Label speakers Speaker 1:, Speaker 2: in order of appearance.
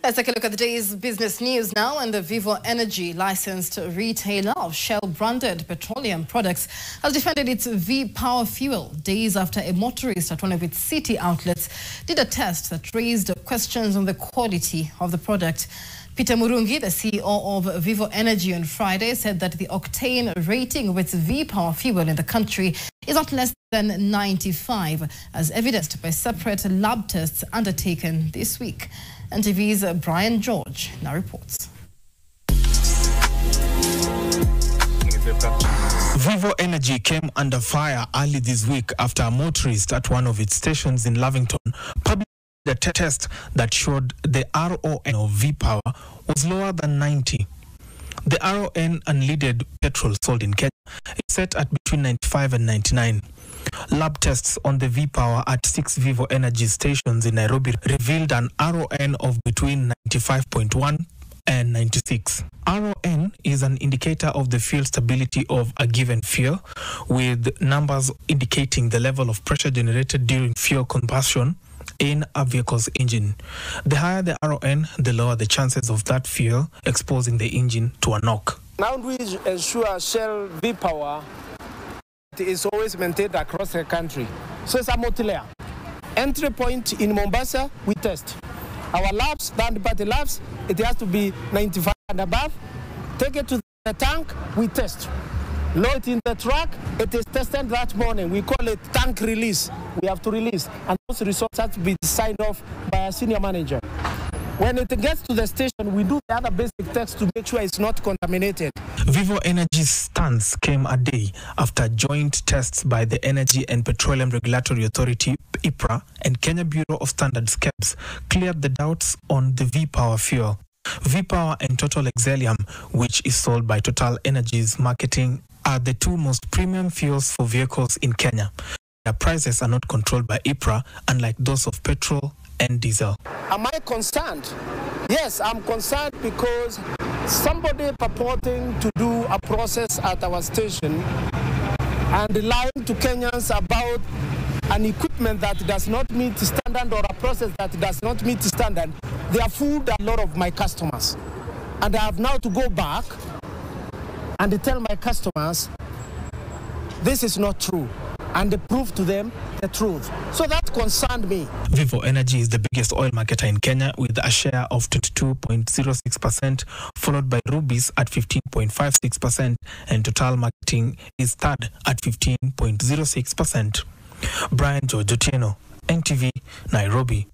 Speaker 1: Let's take a look at the day's business news now. And the Vivo Energy licensed retailer of Shell-branded petroleum products has defended its V-Power fuel days after a motorist at one of its city outlets did a test that raised questions on the quality of the product. Peter Murungi, the CEO of Vivo Energy, on Friday said that the octane rating of its V-Power fuel in the country is not less than 95, as evidenced by separate lab tests undertaken this week. NTV's Brian George now reports.
Speaker 2: Vivo Energy came under fire early this week after a motorist at one of its stations in Lavington published a test that showed the RON of V-Power was lower than 90. The RON unleaded petrol sold in Kenya is set at between 95 and 99. Lab tests on the V-Power at 6 Vivo Energy stations in Nairobi revealed an RON of between 95.1 and 96. RON is an indicator of the fuel stability of a given fuel, with numbers indicating the level of pressure generated during fuel combustion in a vehicle's engine. The higher the RON, the lower the chances of that fuel exposing the engine to a knock.
Speaker 3: Now we ensure Shell V-Power is always maintained across the country. So it's a multi-layer. Entry point in Mombasa, we test. Our labs, third-party labs, it has to be 95 and above. Take it to the tank, we test. Load it in the truck, it is tested that morning. We call it tank release. We have to release. And those results have to be signed off by a senior manager. When it gets to the station, we do the other basic tests to make sure it's not contaminated.
Speaker 2: Vivo Energy's stance came a day after joint tests by the Energy and Petroleum Regulatory Authority, IPRA, and Kenya Bureau of Standards, KEBS, cleared the doubts on the V-Power fuel. V-Power and Total Exelium, which is sold by Total Energies Marketing, are the two most premium fuels for vehicles in Kenya. Their prices are not controlled by IPRA, unlike those of petrol and diesel.
Speaker 3: Am I concerned? Yes, I'm concerned because somebody purporting to do a process at our station and lying to Kenyans about an equipment that does not meet the standard or a process that does not meet the standard, they have fooled a lot of my customers. And I have now to go back and tell my customers this is not true, and they prove to them the truth. So that concerned me.
Speaker 2: Vivo Energy is the biggest oil marketer in Kenya with a share of 22.06%, followed by Rubis at 15.56%, and Total Marketing is third at 15.06%. Brian George, NTV, Nairobi.